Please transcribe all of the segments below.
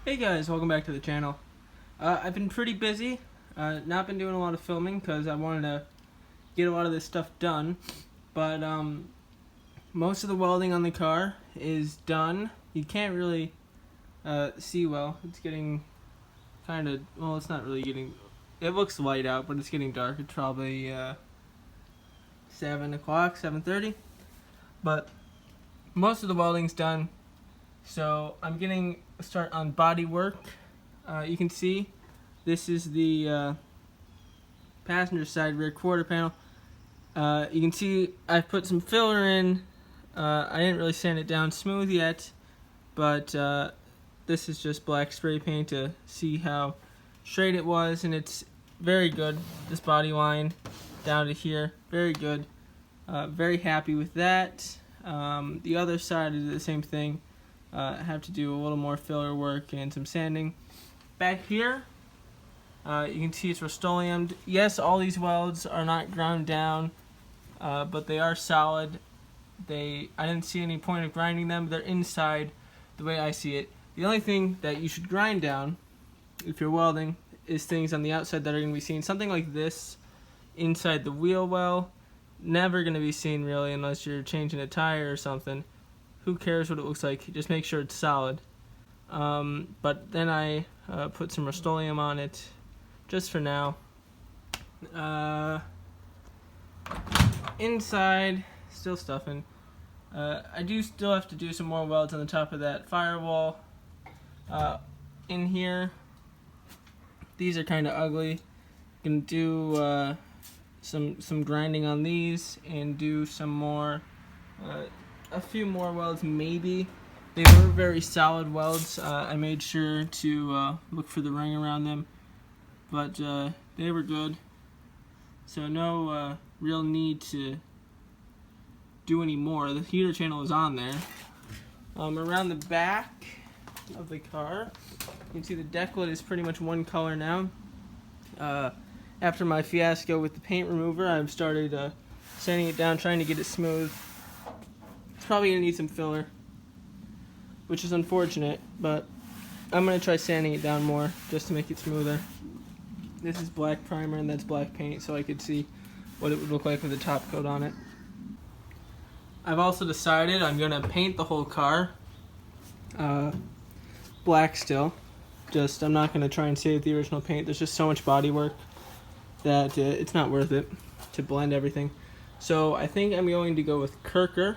Hey guys, welcome back to the channel. I've been pretty busy, not been doing a lot of filming because I wanted to get a lot of this stuff done, but most of the welding on the car is done. You can't really see well. It's getting kind of, well, it's not really getting, it looks light out, but it's getting dark. It's probably 7 o'clock, 7:30, but most of the welding's done. So I'm getting a start on Bodywork. You can see this is the passenger side rear quarter panel. You can see I've put some filler in. I didn't really sand it down smooth yet, but this is just black spray paint to see how straight it was, and it's very good. This body line down to here, very good. Very happy with that. The other side is the same thing. Have to do a little more filler work and some sanding. Back here, you can see it's Rust-Oleum'd. Yes, all these welds are not ground down, but they are solid. I didn't see any point of grinding them. They're inside the way I see it. The only thing that you should grind down if you're welding is things on the outside that are going to be seen. Something like this inside the wheel well, never going to be seen really unless you're changing a tire or something. Who cares what it looks like? Just make sure it's solid. But then I put some Rust-Oleum on it, just for now. Inside, still stuffing. I do still have to do some more welds on the top of that firewall. In here, these are kind of ugly. Gonna do some grinding on these and do some more. A few more welds maybe. They were very solid welds. I made sure to look for the ring around them, but they were good. So no real need to do any more. The heater channel is on there. Around the back of the car, you can see the Decklid is pretty much one color now. After my fiasco with the paint remover, I've started sanding it down, trying to get it smooth. Probably gonna need some filler, which is unfortunate, but I'm gonna try sanding it down more just to make it smoother. This is black primer and that's black paint, so I could see what it would look like with a top coat on it. I've also decided I'm gonna paint the whole car black still. I'm not gonna try and save the original paint. There's just so much body work that it's not worth it to blend everything. So I think I'm going to go with Kirker.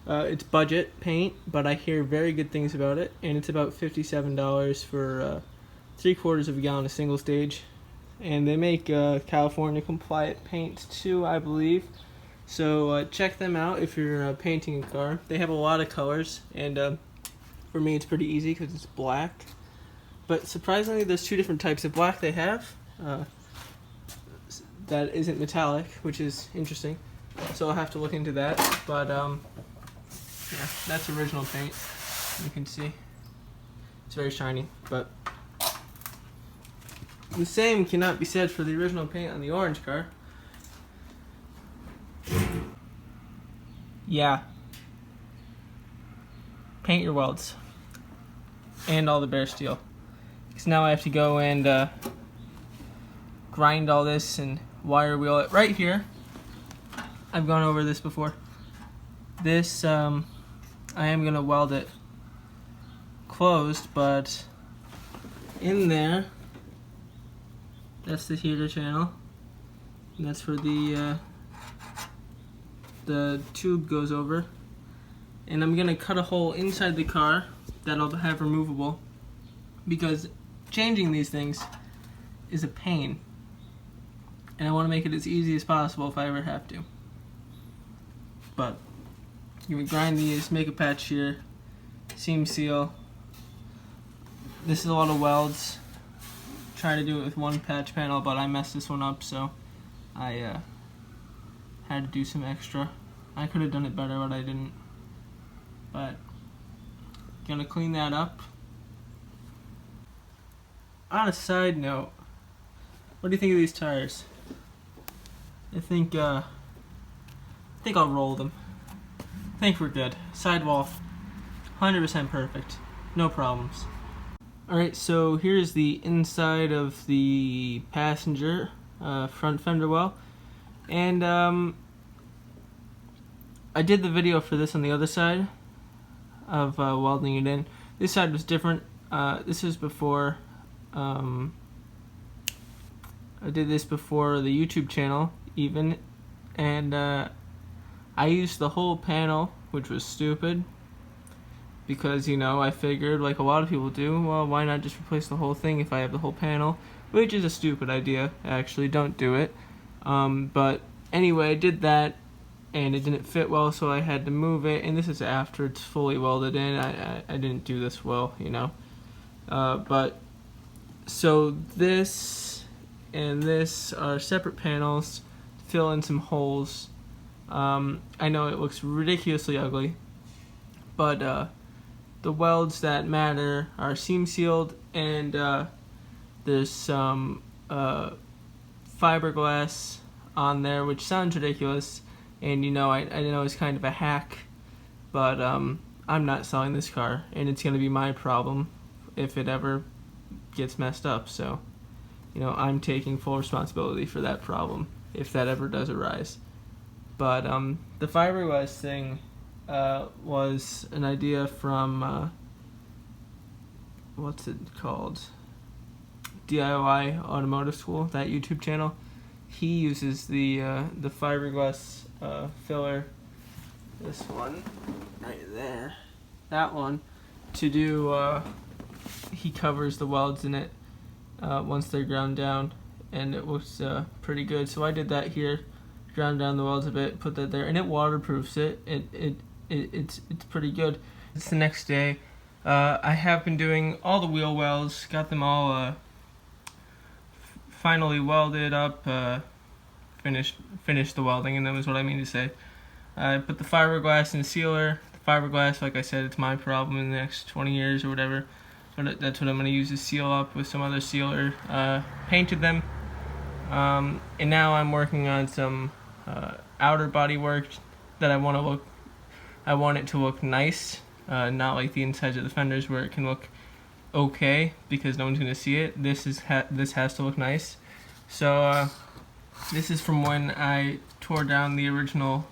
It's budget paint, but I hear very good things about it, and it's about $57 for 3/4 of a gallon of single stage. And they make California compliant paints too, I believe. So check them out if you're painting a car. They have a lot of colors, and for me it's pretty easy because it's black. But surprisingly, there's two different types of black they have that isn't metallic, which is interesting. So I'll have to look into that. But yeah, that's original paint. You can see it's very shiny, but the same cannot be said for the original paint on the orange car. Yeah, paint your welds and all the bare steel, because now I have to go and grind all this and wire wheel it right here. I've gone over this before. This I am gonna weld it closed, but in there, that's the heater channel, and that's where the tube goes over. And I'm gonna cut a hole inside the car that I'll have removable, because changing these things is a pain, and I want to make it as easy as possible if I ever have to. But you would grind these, make a patch here, seam seal. This is a lot of welds. Try to do it with one patch panel, but I messed this one up, so I had to do some extra. I could have done it better, but I didn't. But gonna clean that up. On a side note, what do you think of these tires? I think I'll roll them. I think we're good. Sidewall, 100% perfect. No problems. Alright, so here's the inside of the passenger front fender well, and I did the video for this on the other side of welding it in. This side was different. This is before I did this before the YouTube channel even, and I used the whole panel, which was stupid. Because, you know, I figured, like a lot of people do, well, why not just replace the whole thing if I have the whole panel? Which is a stupid idea, actually, don't do it. But anyway, I did that, and it didn't fit well, so I had to move it, and this is after it's fully welded in. I didn't do this well, you know. But, so this and this are separate panels, fill in some holes. I know it looks ridiculously ugly, but, the welds that matter are seam sealed, and there's some fiberglass on there, which sounds ridiculous, and you know, I know it's kind of a hack, but I'm not selling this car, and it's going to be my problem if it ever gets messed up. So, you know, I'm taking full responsibility for that problem if that ever does arise. But the fiberglass thing was an idea from what's it called? DIY Automotive School, that YouTube channel. He uses the fiberglass filler, this one right there, that one, to do. He covers the welds in it once they're ground down, and it looks pretty good. So I did that here, ground down the welds a bit, put that there, and it waterproofs it. It's pretty good. It's the next day. I have been doing all the wheel welds, got them all finally welded up, finished the welding, and that was what I mean to say. I put the fiberglass in sealer. The fiberglass, like I said, it's my problem in the next 20 years or whatever. But that's what I'm going to use to seal up with some other sealer. Painted them, and now I'm working on some outer body work that I want it to look nice, not like the insides of the fenders where it can look okay because no one's going to see it. This has to look nice. So this is from when I tore down the original,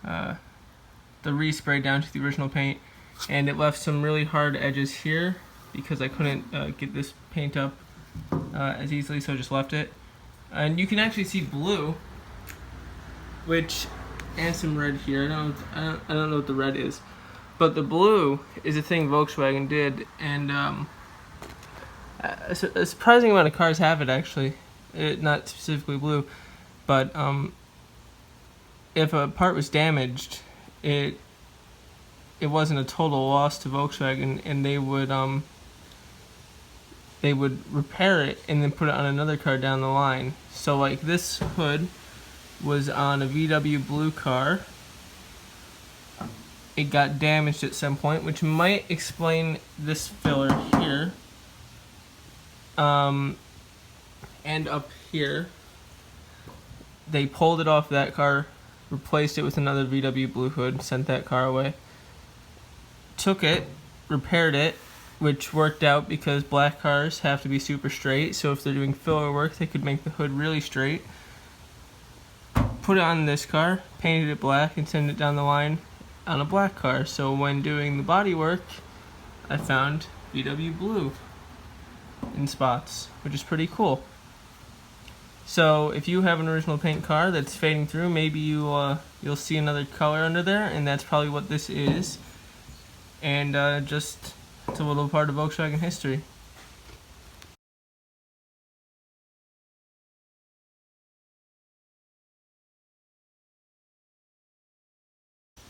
the respray down to the original paint, and it left some really hard edges here because I couldn't get this paint up as easily, so I just left it. And you can actually see blue, and some red here. I don't know what the red is, but the blue is a thing Volkswagen did, and a surprising amount of cars have it actually. Not specifically blue, but if a part was damaged, it wasn't a total loss to Volkswagen, and they would repair it and then put it on another car down the line. So like this hood was on a VW blue car. It got damaged at some point, which might explain this filler here. And up here, they pulled it off that car, replaced it with another VW blue hood, sent that car away. Took it, repaired it, which worked out because black cars have to be super straight, so if they're doing filler work, they could make the hood really straight. Put it on this car, painted it black, and sent it down the line on a black car. So when doing the body work, I found VW blue in spots, which is pretty cool. So if you have an original paint car that's fading through, maybe you'll see another color under there, and that's probably what this is. And just, it's a little part of Volkswagen history.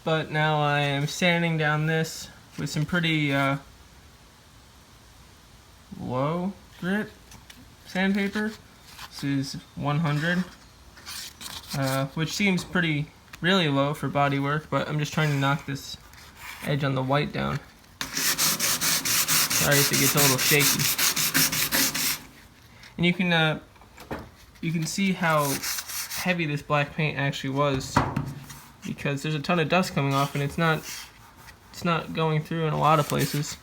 But now I am sanding down this with some pretty low grit sandpaper. This is 100, which seems really low for body work, but I'm just trying to knock this edge on the white down. Sorry if it gets a little shaky. And you can see how heavy this black paint actually was, because there's a ton of dust coming off, and it's not going through in a lot of places.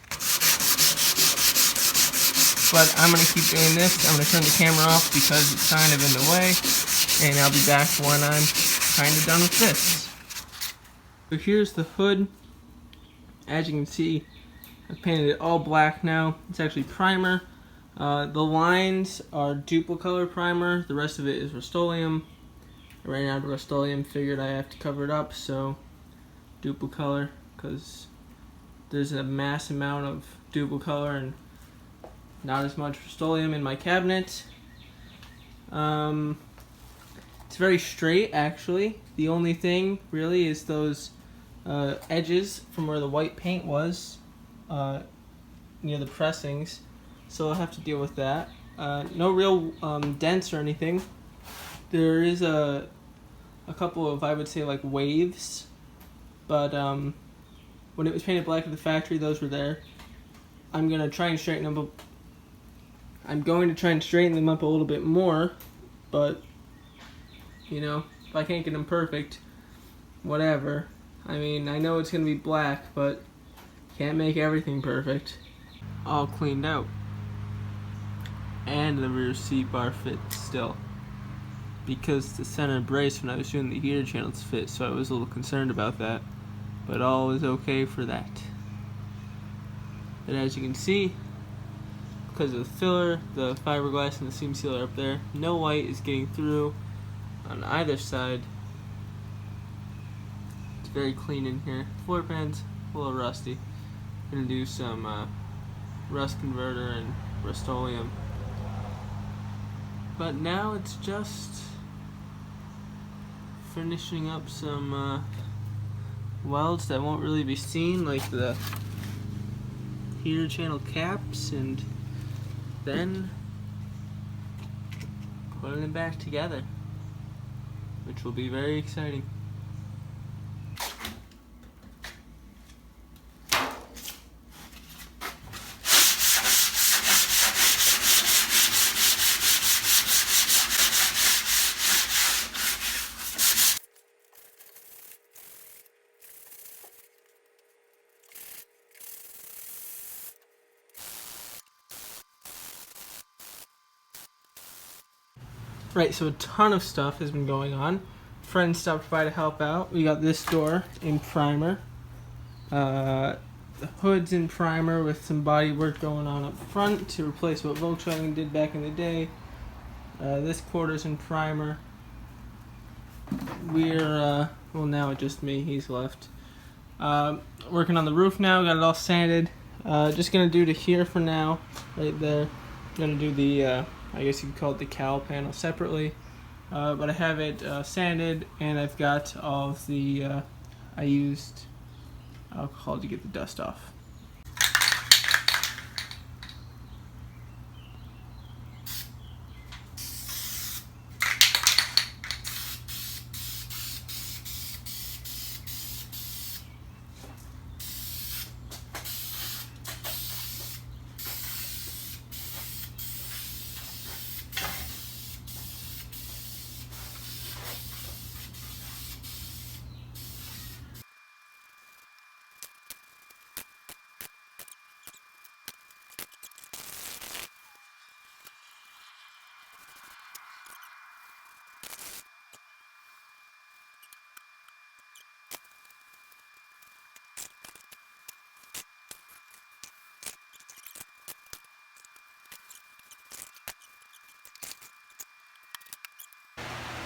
But I'm going to keep doing this. I'm going to turn the camera off because it's kind of in the way, and I'll be back when I'm kind of done with this. So here's the hood. As you can see, I've painted it all black now. It's actually primer. The lines are Duplicolor primer. The rest of it is Rust-Oleum. I ran out of Rust-Oleum, figured I have to cover it up, so Duplicolor, because there's a mass amount of Duplicolor and not as much Rust-Oleum in my cabinet. It's very straight, actually. The only thing really is those edges from where the white paint was near the pressings, so I'll have to deal with that. No real dents or anything. There is a couple of, I would say, like waves, but when it was painted black at the factory, those were there. I'm going to try and straighten them up. I'm going to try and straighten them up a little bit more, but you know, if I can't get them perfect, whatever. I mean, I know it's going to be black, but can't make everything perfect. All cleaned out. And the rear seat bar fits still, because the center brace when I was doing the heater channels fit, so I was a little concerned about that, but all was okay for that. And as you can see, because of the filler, the fiberglass and the seam sealer up there, no white is getting through on either side. It's very clean in here. Floor pan's a little rusty. Gonna do some rust converter and Rust-Oleum. But now it's just finishing up some welds that won't really be seen, like the heater channel caps, and then putting them back together, which will be very exciting. Right, so a ton of stuff has been going on. Friends stopped by to help out. We got this door in primer. The hood's in primer with some bodywork going on up front to replace what Volkswagen did back in the day. This quarter's in primer. We're, well, now it's just me, he's left. Working on the roof now, got it all sanded. Just gonna do to here for now, right there. Gonna do the, I guess you could call it the cowl panel separately, but I have it sanded, and I've got all of the, I used alcohol to get the dust off.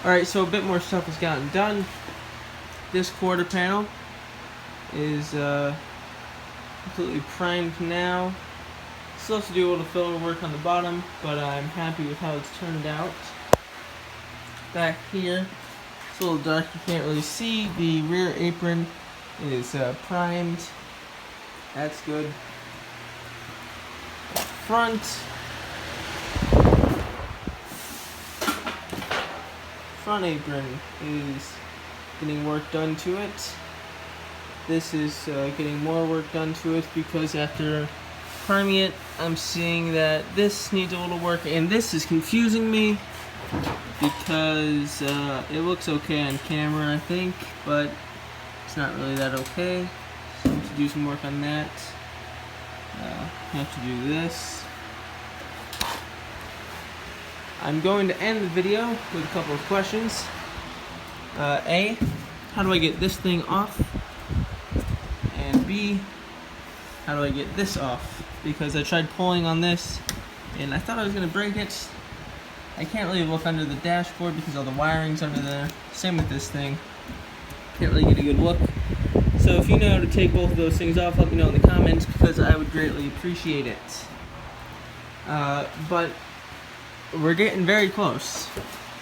Alright, so a bit more stuff has gotten done. This quarter panel is completely primed now. Still have to do a little filler work on the bottom, but I'm happy with how it's turned out. Back here, it's a little dark, you can't really see. The rear apron is primed. That's good. Front. Front apron is getting work done to it. This is getting more work done to it because after priming it, I'm seeing that this needs a little work, and this is confusing me because it looks okay on camera, I think, but it's not really that okay. So I have to do some work on that. I have to do this. I'm going to end the video with a couple of questions. A, how do I get this thing off? And B, how do I get this off? Because I tried pulling on this and I thought I was going to break it. I can't really look under the dashboard because all the wiring's under there. Same with this thing. Can't really get a good look. So if you know how to take both of those things off, let me know in the comments because I would greatly appreciate it. But we're getting very close.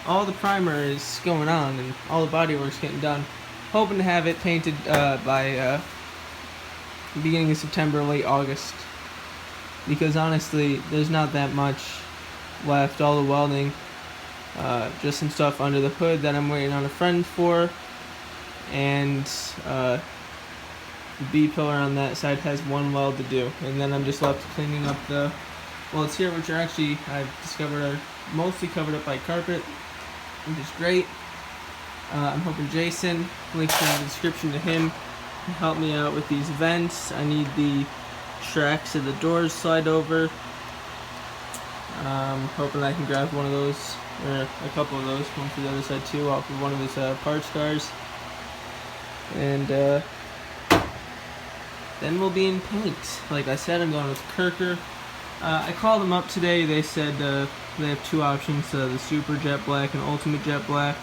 All the primer is going on and all the bodywork's getting done. Hoping to have it painted by beginning of September, late August. Because honestly, there's not that much left. All the welding, just some stuff under the hood that I'm waiting on a friend for, and the B-pillar on that side has one weld to do, and then I'm just left cleaning up the welds here, which are actually, I've discovered, are mostly covered up by carpet, which is great. I'm hoping Jason, links in the description to him, can help me out with these vents. I need the tracks of the doors slide over. Hoping I can grab one of those, or a couple of those, one for the other side too, off of one of his parts cars. And then we'll be in paint. Like I said, I'm going with Kirker. I called them up today. They said they have two options, the Super Jet Black and Ultimate Jet Black.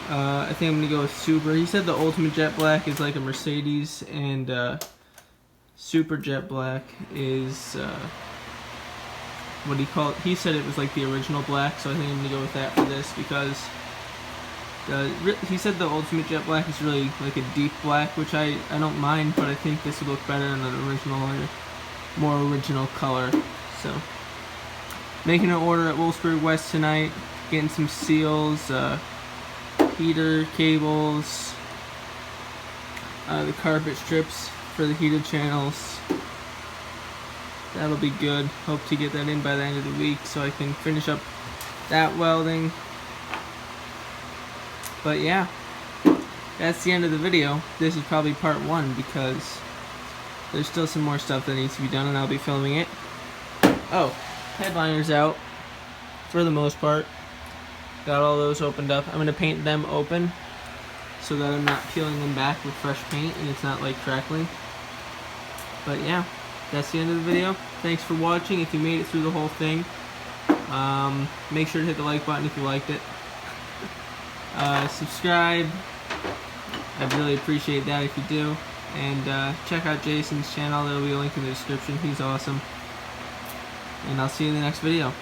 I think I'm going to go with Super. He said the Ultimate Jet Black is like a Mercedes, and Super Jet Black is what do you call it? He said it was like the original black, so I think I'm going to go with that for this because he said the Ultimate Jet Black is really like a deep black, which I don't mind, but I think this would look better in an original or more original color. So, making an order at Wolfsburg West tonight, getting some seals, heater cables, the carpet strips for the heated channels. That'll be good. Hope to get that in by the end of the week so I can finish up that welding. But yeah, that's the end of the video. This is probably part 1 because there's still some more stuff that needs to be done and I'll be filming it. Oh, headliner's out for the most part. Got all those opened up. I'm going to paint them open so that I'm not peeling them back with fresh paint and it's not like crackling. But yeah, that's the end of the video. Thanks for watching. If you made it through the whole thing, make sure to hit the like button if you liked it. Subscribe. I'd really appreciate that if you do. And check out Jason's channel. There'll be a link in the description. He's awesome. And I'll see you in the next video.